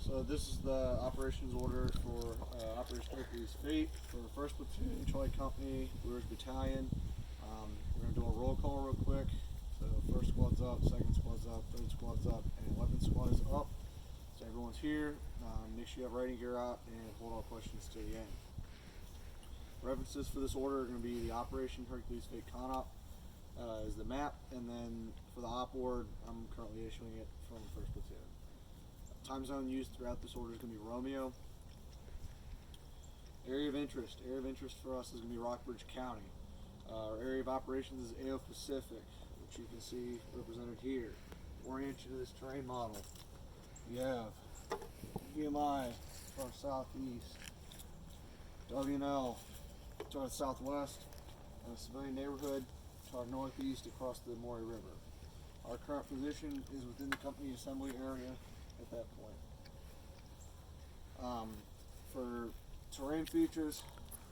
So this is the operations order for Operation Hercules Fate for 1st Platoon, Troy Company, Brewers Battalion. We're going to do a roll call real quick. So 1st squad's up, 2nd squad's up, 3rd squad's up, and 11th squad is up. So everyone's here. Make sure you have writing gear out and hold all questions to the end. References for this order are going to be the Operation Hercules Fate ConOp is the map, and then for the op board, I'm currently issuing it from 1st Platoon. Time zone used throughout this order is going to be Romeo. Area of interest. Area of interest for us is going to be Rockbridge County. Our area of operations is AO Pacific, which you can see represented here. Orient you to this terrain model. You have EMI to our southeast, WNL to our southwest, and a civilian neighborhood to our northeast across the Maury River. Our current position is within the company assembly area at that point. For terrain features,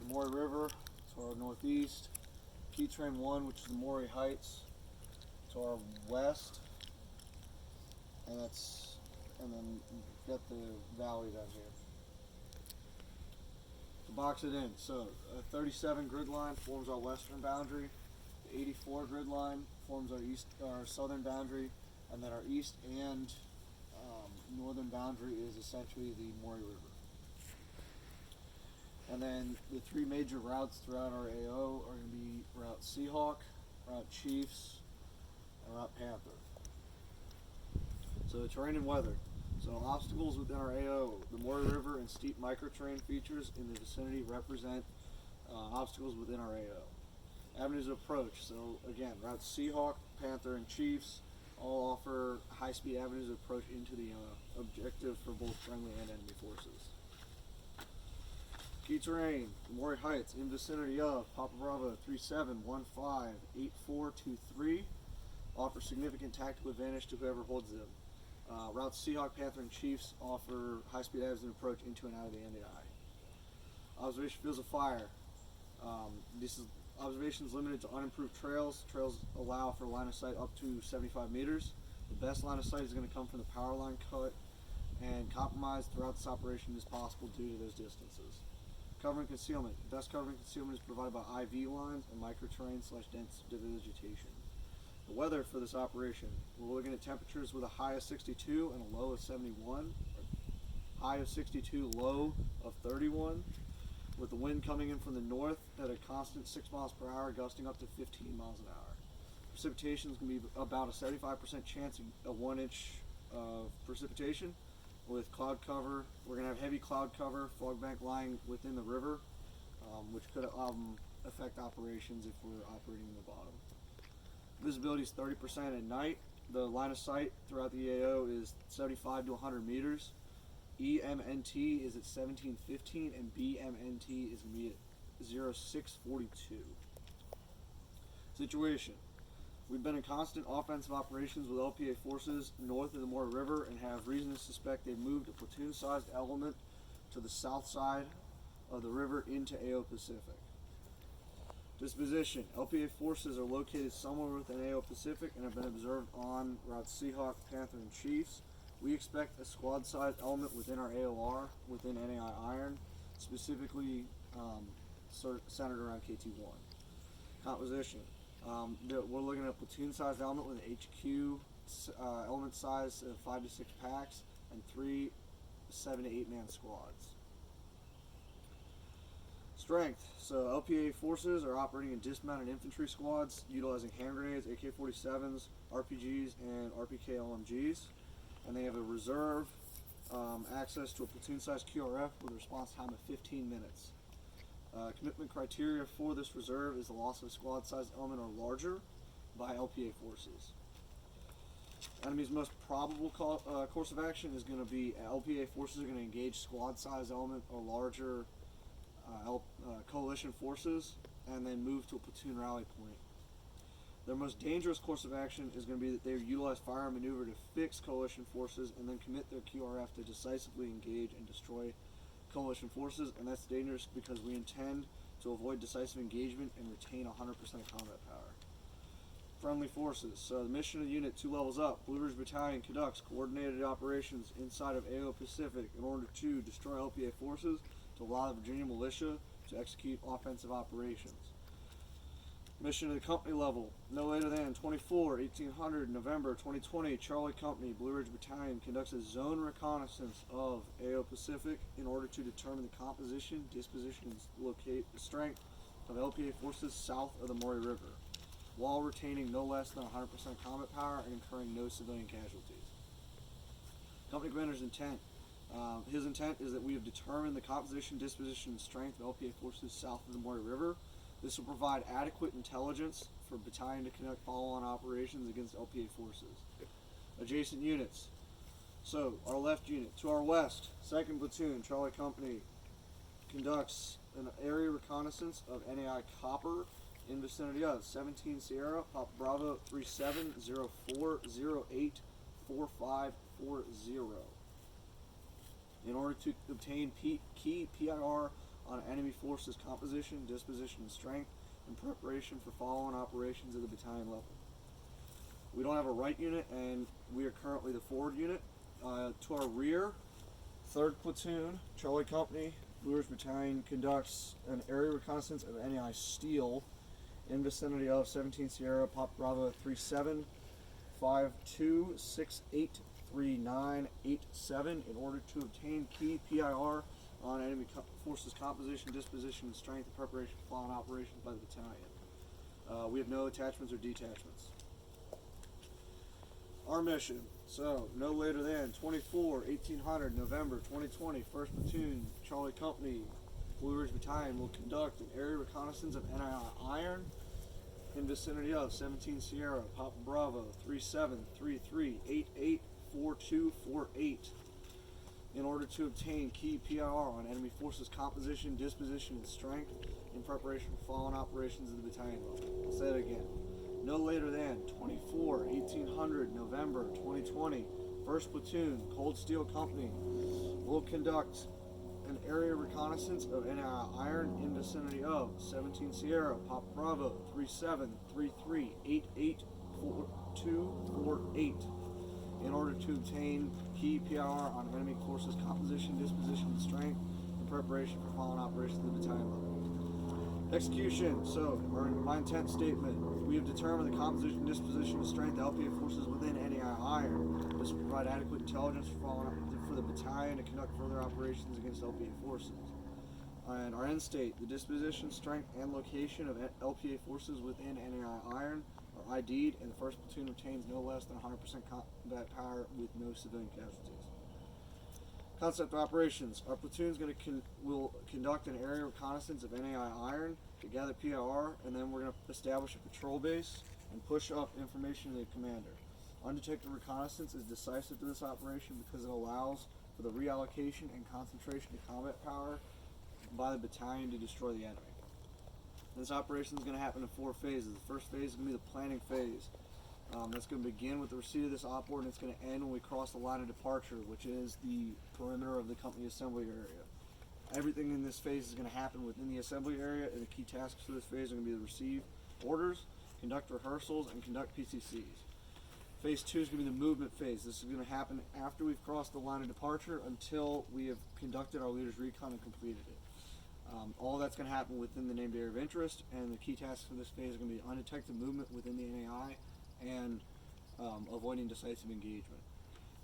the Maury River to our northeast, Key Train 1, which is the Maury Heights, to our west, and then you've got the valley down here. To box it in, so a 37 grid line forms our western boundary, the 84 grid line forms our southern boundary, and then our east and northern boundary is essentially the Maury River. And then the three major routes throughout our AO are going to be Route Seahawk, Route Chiefs, and Route Panther. So terrain and weather. So obstacles within our AO, the Maury River and steep microterrain features in the vicinity represent obstacles within our AO. Avenues of approach. So again, Route Seahawk, Panther, and Chiefs all offer high-speed avenues of approach into the objective for both friendly and enemy forces. Key terrain, Maury Heights, in vicinity of Papa Bravo 37158423, offer significant tactical advantage to whoever holds them. Routes Seahawk, Panther, and Chiefs offer high-speed avenues of approach into and out of the NDI. Observation fields of fire. This is observations limited to unimproved trails. Trails allow for line of sight up to 75 meters. The best line of sight is going to come from the power line cut, and compromise throughout this operation is possible due to those distances. Cover and concealment. The best cover and concealment is provided by IV lines and microterrain/dense vegetation. The weather for this operation, we're looking at temperatures with a high of 62 and a low of 71. High of 62, low of 31. With the wind coming in from the north at a constant 6 miles per hour, gusting up to 15 miles an hour. Precipitation is going to be about a 75% chance of 1 inch of precipitation. With cloud cover, we're going to have heavy cloud cover, fog bank lying within the river, which could affect operations if we're operating in the bottom. Visibility is 30% at night. The line of sight throughout the AO is 75 to 100 meters. EMNT is at 1715 and BMNT is going to be at 0642. Situation. We've been in constant offensive operations with LPA forces north of the Maury River and have reason to suspect they've moved a platoon-sized element to the south side of the river into AO Pacific. Disposition. LPA forces are located somewhere within AO Pacific and have been observed on Route Seahawk, Panther, and Chiefs. We expect a squad-sized element within our AOR, within NAI Iron, specifically centered around KT1. Composition. We're looking at a platoon-sized element with an HQ element size of 5 to 6 packs and 3 7 to 8 man squads. Strength. So LPA forces are operating in dismounted infantry squads utilizing hand grenades, AK-47s, RPGs, and RPK LMGs. And they have a reserve access to a platoon-sized QRF with a response time of 15 minutes. Commitment criteria for this reserve is the loss of a squad-sized element or larger by LPA forces. Enemy's most probable course of action is going to be LPA forces are going to engage squad-sized element or larger coalition forces and then move to a platoon rally point. Their most dangerous course of action is going to be that they utilize fire and maneuver to fix coalition forces and then commit their QRF to decisively engage and destroy coalition forces, and that's dangerous because we intend to avoid decisive engagement and retain 100% combat power. friendly forces. So the mission of the unit, 2 levels up. Blue Ridge Battalion conducts coordinated operations inside of AO Pacific in order to destroy LPA forces to allow the Virginia militia to execute offensive operations. Mission of the company level, no later than 24/1800 November 2020, Charlie Company, Blue Ridge Battalion conducts a zone reconnaissance of AO Pacific in order to determine the composition, disposition, and strength of LPA forces south of the Maury River, while retaining no less than 100% combat power and incurring no civilian casualties. Company commander's intent. His intent is that we have determined the composition, disposition, and strength of LPA forces south of the Maury River. This will provide adequate intelligence for battalion to conduct follow-on operations against LPA forces. Adjacent units. So, our left unit, to our west, 2nd Platoon, Charlie Company, conducts an area reconnaissance of NAI Copper in vicinity of 17 Sierra, Papa Bravo 3704084540 in order to obtain key PIR on enemy forces composition, disposition, and strength in preparation for follow-on operations at the battalion level. We don't have a right unit, and we are currently the forward unit. To our rear, 3rd Platoon, Charlie Company, Blue Ridge Battalion conducts an area reconnaissance of NAI Steel in vicinity of 17 Sierra, Papa Bravo 3752683987 in order to obtain key PIR on enemy forces composition, disposition, and strength in preparation for follow-on operations by the battalion. We have no attachments or detachments. Our mission, so no later than 24/1800 November 2020, 1st Platoon, Charlie Company, Blue Ridge Battalion will conduct an area reconnaissance of NAI Iron in vicinity of 17 Sierra, Papa Bravo 3733884248 in order to obtain key PIR on enemy forces composition, disposition, and strength in preparation for follow-on operations at the battalion level. I'll say it again. No later than 24/1800 November 2020, 1st Platoon, Cold Steel Company will conduct an area reconnaissance of NAI Iron in vicinity of 17 Sierra, Papa Bravo 3733884248 in order to obtain key PIR on enemy forces composition, disposition, and strength in preparation for follow-on operations at the battalion level. Execution. So, my intent statement. We have determined the composition, disposition, and strength of LPA forces within NAI Iron. This will provide adequate intelligence for the battalion to conduct further operations against LPA forces. And our end state, the disposition, strength, and location of LPA forces within NAI Iron are ID'd, and the 1st Platoon obtains no less than 100% combat power with no civilian casualties. Concept of operations. Our platoon's will conduct an area reconnaissance of NAI Iron to gather PIR, and then we're going to establish a patrol base and push up information to the commander. Undetected reconnaissance is decisive to this operation because it allows for the reallocation and concentration of combat power by the battalion to destroy the enemy. This operation is going to happen in 4 phases. The first phase is going to be the planning phase. That's going to begin with the receipt of this op order, and it's going to end when we cross the line of departure, which is the perimeter of the company assembly area. Everything in this phase is going to happen within the assembly area, and the key tasks for this phase are going to be to receive orders, conduct rehearsals, and conduct PCCs. Phase 2 is going to be the movement phase. This is going to happen after we've crossed the line of departure until we have conducted our leader's recon and completed it. All that's going to happen within the named area of interest, and the key tasks for this phase are going to be undetected movement within the NAI and avoiding decisive engagement.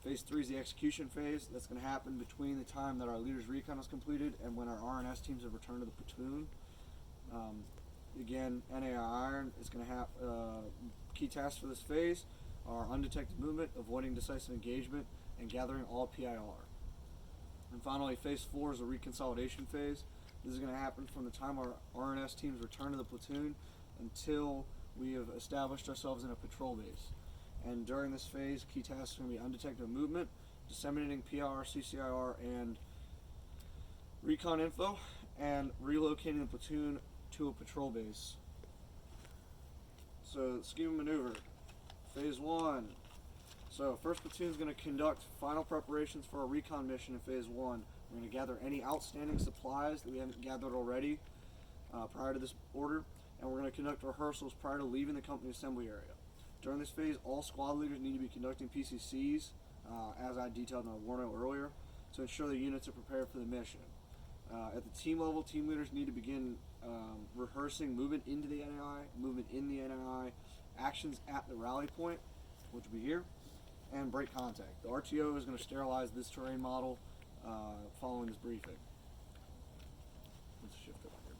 Phase 3 is the execution phase. That's going to happen between the time that our leader's recon is completed and when our RNS teams have returned to the platoon. Again, NAI Iron is going to have key tasks for this phase are undetected movement, avoiding decisive engagement, and gathering all PIR. And finally, phase 4 is a reconsolidation phase. This is going to happen from the time our RNS teams return to the platoon until we have established ourselves in a patrol base. And during this phase, key tasks are going to be undetected movement, disseminating PR, CCIR, and recon info, and relocating the platoon to a patrol base. So, scheme of maneuver. Phase 1. So, 1st Platoon is going to conduct final preparations for our recon mission in Phase 1. We're going to gather any outstanding supplies that we haven't gathered already prior to this order, and we're going to conduct rehearsals prior to leaving the company assembly area. During this phase, all squad leaders need to be conducting PCCs, as I detailed in our warning aearlier, to ensure the units are prepared for the mission. At the team level, team leaders need to begin rehearsing movement into the NAI, movement in the NAI, actions at the rally point, which will be here, and break contact. The RTO is going to sterilize this terrain model following this briefing. Let's shift over here.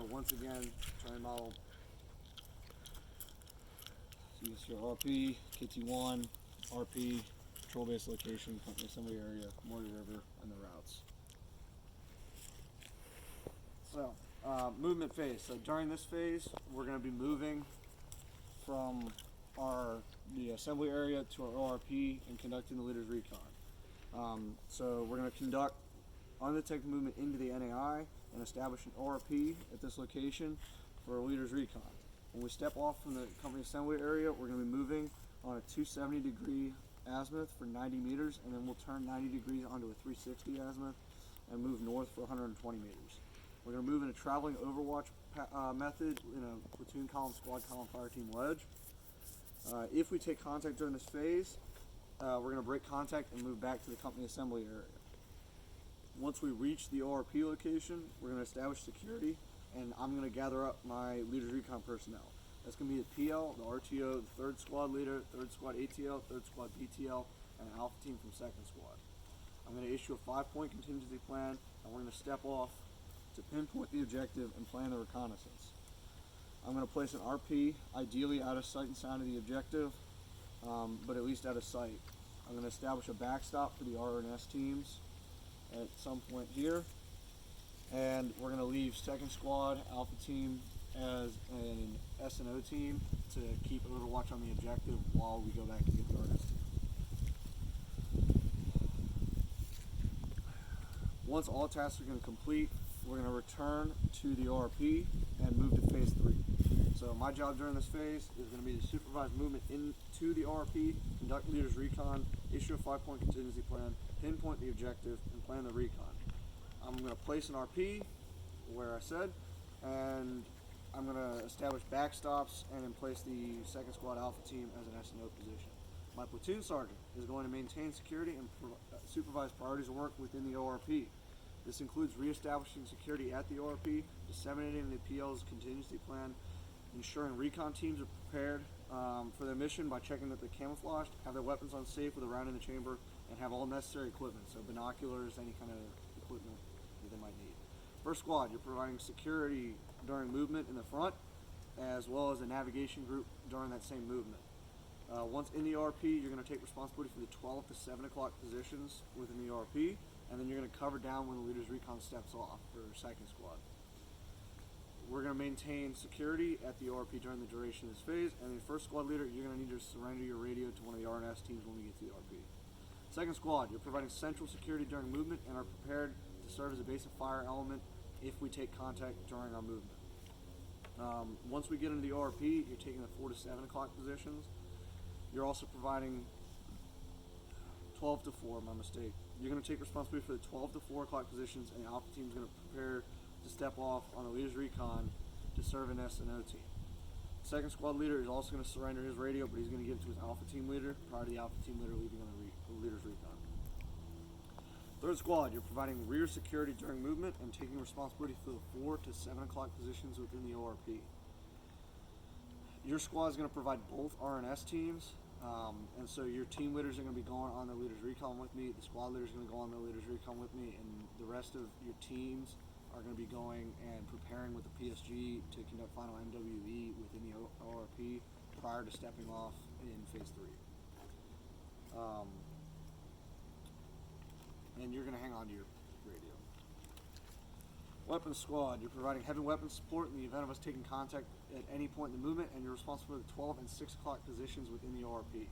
Once again, terrain model. So you see your RP, KT1, RP, patrol base location, company assembly area, Morty River, and the routes. So, movement phase. So during this phase, we're going to be moving from the assembly area to our ORP and conducting the leader's recon. So we're going to conduct undetected movement into the NAI and establish an ORP at this location for a leader's recon. When we step off from the company assembly area, we're going to be moving on a 270-degree azimuth for 90 meters, and then we'll turn 90 degrees onto a 360 azimuth and move north for 120 meters. We're going to move in a traveling overwatch method in a platoon column, squad column, fire team wedge. If we take contact during this phase, we're going to break contact and move back to the company assembly area. Once we reach the ORP location, we're going to establish security, and I'm going to gather up my leader's recon personnel. That's going to be the PL, the RTO, the 3rd squad leader, 3rd squad ATL, 3rd squad BTL, and an alpha team from 2nd squad. I'm going to issue a 5-point contingency plan, and we're going to step off to pinpoint the objective and plan the reconnaissance. I'm going to place an RP, ideally out of sight and sound of the objective, but at least out of sight. I'm going to establish a backstop for the R&S teams at some point here, and we're going to leave 2nd squad alpha team as an S&O team to keep overwatch on the objective while we go back and get the R&S team. Once all tasks are going to complete, we're going to return to the ORP and move to phase 3. So my job during this phase is going to be to supervise movement into the ORP, conduct leader's recon, issue a 5-point contingency plan, pinpoint the objective, and plan the recon. I'm going to place an RP where I said, and I'm going to establish backstops and then place the 2nd squad alpha team as an S&O position. My platoon sergeant is going to maintain security and supervise priorities of work within the ORP. This includes reestablishing security at the ORP, disseminating the PL's contingency plan, ensuring recon teams are prepared for their mission by checking that they're camouflaged, have their weapons on safe with a round in the chamber, and have all necessary equipment, so binoculars, any kind of equipment that they might need. 1st squad, you're providing security during movement in the front, as well as a navigation group during that same movement. Once in the ORP, you're going to take responsibility for the 12 to 7 o'clock positions within the ORP, and then you're going to cover down when the leader's recon steps off for 2nd squad. We're going to maintain security at the ORP during the duration of this phase, and the 1st squad leader, you're going to need to surrender your radio to one of the R&S teams when we get to the ORP. 2nd squad, you're providing central security during movement and are prepared to serve as a base of fire element if we take contact during our movement. Once we get into the ORP, you're taking the 4 to 7 o'clock positions. You're also providing 12 to 4, my mistake. You're going to take responsibility for the 12 to 4 o'clock positions, and the alpha team is going to prepare to step off on the leader's recon to serve an S&O team. 2nd squad leader is also going to surrender his radio, but he's going to give it to his alpha team leader prior to the alpha team leader leaving on the leader's recon. 3rd squad, you're providing rear security during movement and taking responsibility for the 4 to 7 o'clock positions within the ORP. Your squad is going to provide both R&S teams, and so your team leaders are going to be going on the leader's recon with me, the squad leader is going to go on the leader's recon with me, and the rest of your teams are going to be going and preparing with the PSG to conduct final MWE within the ORP prior to stepping off in phase 3. And you're going to hang on to your radio. Weapons squad, you're providing heavy weapons support in the event of us taking contact at any point in the movement, and you're responsible for the 12 and 6 o'clock positions within the ORP.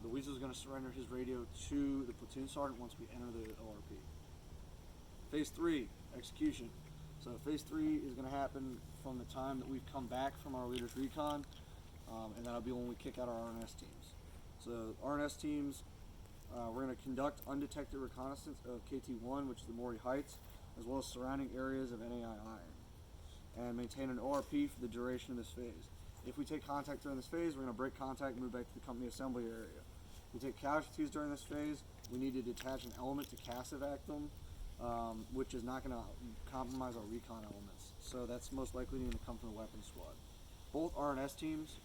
The Weasel is going to surrender his radio to the platoon sergeant once we enter the ORP. Phase 3, execution. So phase 3 is going to happen from the time that we've come back from our leader's recon, and that'll be when we kick out our R&S teams. So R&S teams We're going to conduct undetected reconnaissance of KT-1, which is the Maury Heights, as well as surrounding areas of NAI, and maintain an ORP for the duration of this phase. If we take contact during this phase, we're going to break contact and move back to the company assembly area. If we take casualties during this phase, we need to detach an element to CASEVAC them, which is not going to compromise our recon elements. So that's most likely going to come from the weapons squad. Both R&S teams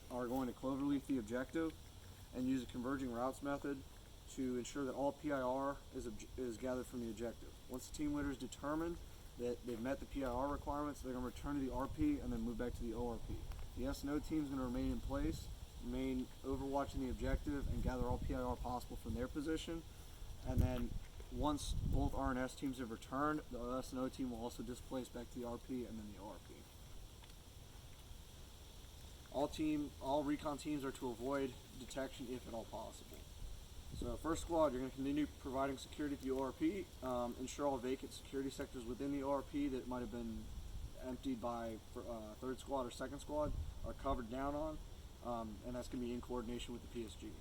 are going to cloverleaf the objective and use a converging routes method to ensure that all PIR is gathered from the objective. Once the team leader is determined that they've met the PIR requirements, they're going to return to the RP and then move back to the ORP. The S&O team is going to remain in place, remain overwatching the objective, and gather all PIR possible from their position. And then once both R&S teams have returned, the S&O team will also displace back to the RP and then the ORP. All recon teams are to avoid detection if at all possible. So first squad, you're going to continue providing security to the ORP, ensure all vacant security sectors within the ORP that might have been emptied by third squad or second squad are covered down on, and that's going to be in coordination with the PSG.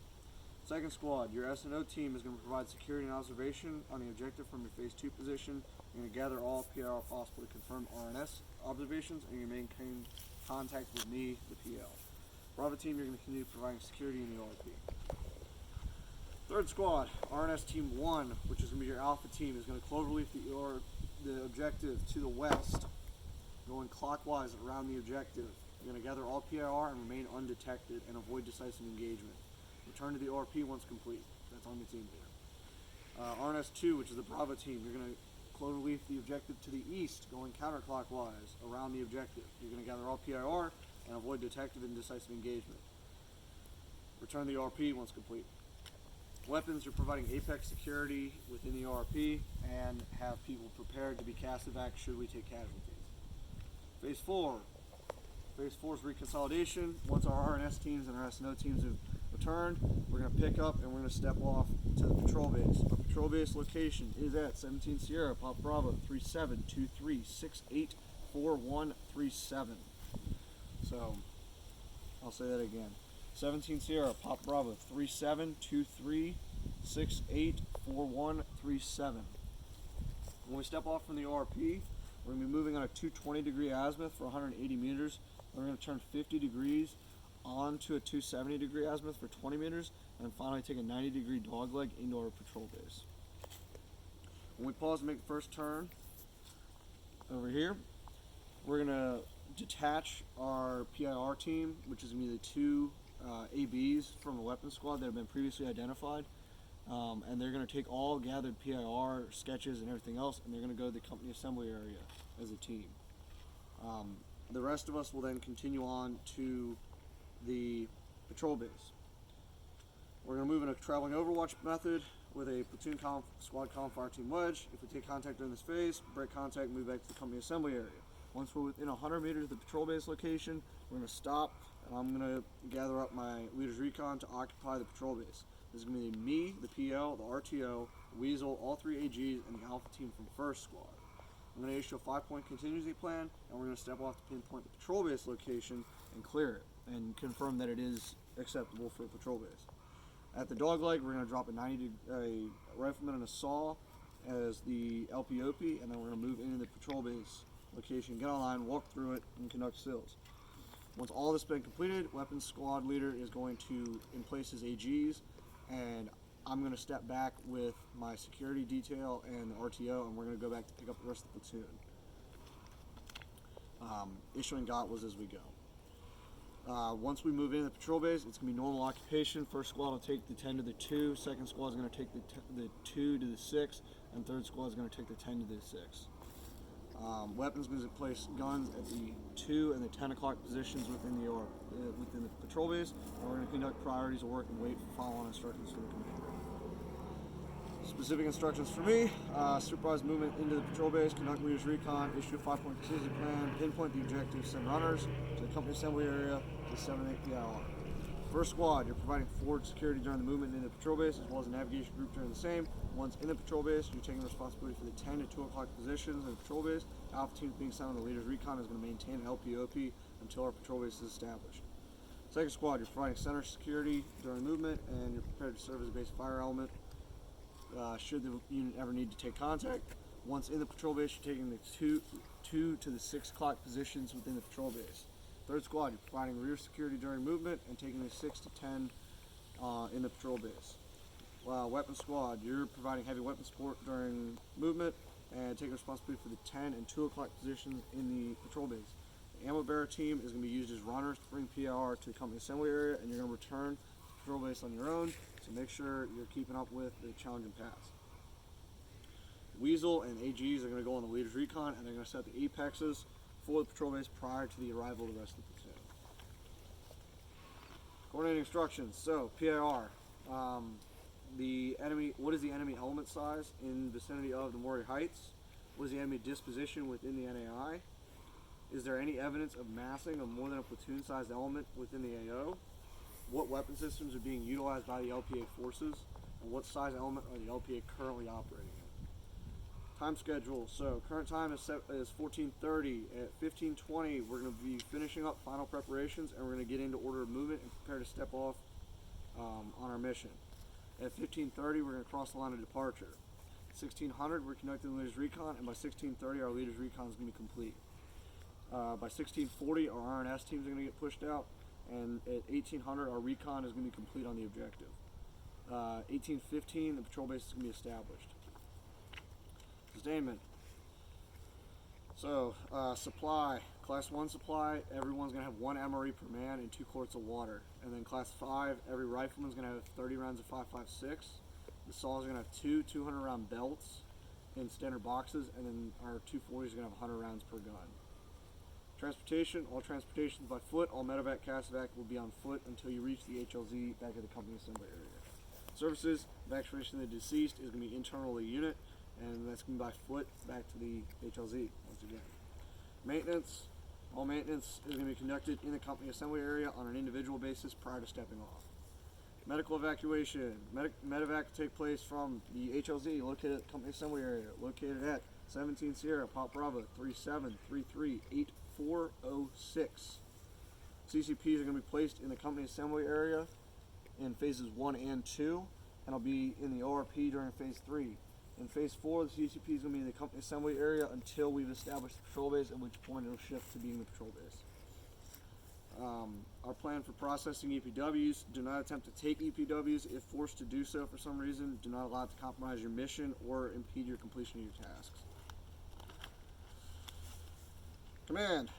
Second squad, your S&O team is going to provide security and observation on the objective from your phase 2 position. You're going to gather all PIR possible to confirm R&S observations, and you maintain contact with me, the PL. Bravo team, you're going to continue providing security in the ORP. Third squad, R&S team 1, which is going to be your alpha team, is going to cloverleaf the objective to the west, going clockwise around the objective. You're going to gather all PIR and remain undetected and avoid decisive engagement. Return to the ORP once complete. That's on the team here. R&S 2, which is the Bravo team, you're going to cloverleaf the objective to the east, going counterclockwise around the objective. You're going to gather all PIR and avoid detective and decisive engagement. Return to the ORP once complete. Weapons, you're providing apex security within the ORP and have people prepared to be CASEVAC should we take casualties. Phase 4. Phase 4 is reconsolidation. Once our R&S teams and our S&O teams have returned, we're going to pick up and we're going to step off to the patrol base. Our patrol base location is at 17 Sierra, Pop Bravo, 3723684137. So, I'll say that again. 17 Sierra, Pop Bravo, 3723684137. When we step off from the ORP, we're going to be moving on a 220-degree azimuth for 180 meters. We're going to turn 50 degrees onto a 270-degree azimuth for 20 meters, and then finally take a 90-degree dogleg into our patrol base. When we pause to make the first turn over here, we're going to detach our PIR team, which is going to be the two ABs from the weapons squad that have been previously identified, and they're going to take all gathered PIR sketches and everything else, and they're going to go to the company assembly area as a team. The rest of us will then continue on to the patrol base. We're going to move in a traveling overwatch method with a platoon squad column fire team wedge. If we take contact during this phase, break contact and move back to the company assembly area. Once we're within 100 meters of the patrol base location, we're going to stop, and I'm going to gather up my leader's recon to occupy the patrol base. This is going to be me, the PL, the RTO, Weasel, all three AGs, and the Alpha team from first squad. I'm going to issue a 5-point contingency plan, and we're going to step off to pinpoint the patrol base location and clear it, and confirm that it is acceptable for a patrol base. At the dogleg, we're going to drop a rifleman and a saw as the LPOP, and then we're going to move into the patrol base location, get online, walk through it, and conduct SILs. Once all this has been completed, weapons squad leader is going to in place his AGs, and I'm going to step back with my security detail and the RTO, and we're going to go back to pick up the rest of the platoon. Issuing GOTWAs as we go. Once we move into the patrol base, it's going to be normal occupation. First squad will take the 10 to the 2, second squad is going to take the 2 to the 6, and third squad is going to take the 10 to the 6. Weapons going to place guns at the 2 and the 10 o'clock positions within the patrol base, and we're going to conduct priorities of work and wait for follow-on instructions from the commander. Specific instructions for me: supervise movement into the patrol base, conduct leaders recon, issue a 5-point contingency plan, pinpoint the objective, send runners to the company assembly area to 7-8 PIR. First squad, you're providing forward security during the movement into the patrol base, as well as a navigation group during the same. Once in the patrol base, you're taking responsibility for the 10 to 2 o'clock positions in the patrol base. Alpha team being signed on the leader's recon is going to maintain LPOP until our patrol base is established. Second squad, you're providing center security during movement, and you're prepared to serve as a basic fire element should the unit ever need to take contact. Once in the patrol base, you're taking the 2 to the 6 o'clock positions within the patrol base. Third squad, you're providing rear security during movement and taking the 6 to 10 in the patrol base. Weapon squad, you're providing heavy weapon support during movement and taking responsibility for the 10 and 2 o'clock positions in the patrol base. The ammo bearer team is going to be used as runners to bring PIR to the company assembly area, and you're going to return to the patrol base on your own, so make sure you're keeping up with the challenge and pass. Weasel and AGs are going to go on the leader's recon, and they're going to set the apexes for the patrol base prior to the arrival of the rest of the platoon. Coordinating instructions. So, PIR. The enemy. What is the enemy element size in vicinity of the Maury Heights? What is the enemy disposition within the NAI? Is there any evidence of massing of more than a platoon-sized element within the AO? What weapon systems are being utilized by the LPA forces? And what size element are the LPA currently operating in? Time schedule. So current time is 14:30. At 15:20, we're going to be finishing up final preparations, and we're going to get into order of movement and prepare to step off on our mission. At 15:30, we're going to cross the line of departure. At 1600, we're conducting the leader's recon, and by 16:30, our leader's recon is going to be complete. By 1640, our R&S teams are going to get pushed out, and at 1800, our recon is going to be complete on the objective. 1815, the patrol base is going to be established. Sustainment. So, supply. Class 1 supply, everyone's going to have 1 MRE per man and 2 quarts of water. And then Class 5, every rifleman's going to have 30 rounds of 5.56. The saws are going to have 2 200-round belts in standard boxes, and then our 240s are going to have 100 rounds per gun. Transportation, all transportations by foot, all medevac, CASEVAC will be on foot until you reach the HLZ back at the company assembly area. Services, evacuation of the deceased is going to be internal to the unit, and that's going to be by foot back to the HLZ once again. Maintenance, all maintenance is going to be conducted in the company assembly area on an individual basis prior to stepping off. Medical evacuation, medevac will take place from the HLZ located at the company assembly area, located at 17 Sierra, Pop Bravo, 37338406. CCPs are going to be placed in the company assembly area in phases 1 and 2, and will be in the ORP during phase 3. In phase 4, the CCP is going to be in the company assembly area until we've established the patrol base, at which point it'll shift to being the patrol base. Our plan for processing EPWs: do not attempt to take EPWs. If forced to do so for some reason, do not allow it to compromise your mission or impede your completion of your tasks. Command.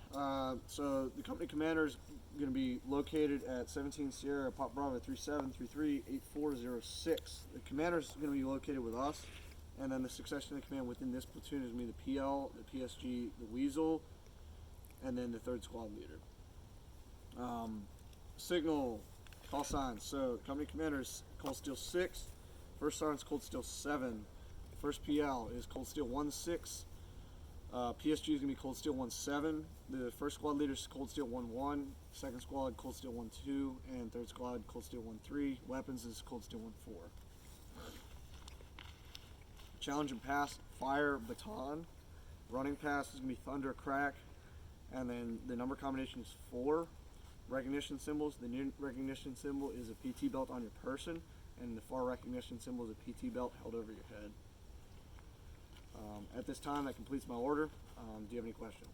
So the company commander is going to be located at 17 Sierra, Pop Bravo, 37338406. The commander is going to be located with us, and then the succession of command within this platoon is going to be the PL, the PSG, the Weasel, and then the 3rd squad leader. Signal, call signs. So company commander is Cold Steel 6, first sergeant's Cold Steel 7, first PL is Cold Steel 1-6, PSG is going to be Cold Steel 1-7, the 1st squad leader is Cold Steel 1-1, 2nd squad Cold Steel 1-2, and 3rd squad Cold Steel 1-3. Weapons is Cold Steel 1-4. Challenge and pass, fire, baton. Running pass is going to be thunder, crack, and then the number combination is 4. Recognition symbols, the new recognition symbol is a PT belt on your person, and the far recognition symbol is a PT belt held over your head. At this time, that completes my order. Do you have any questions?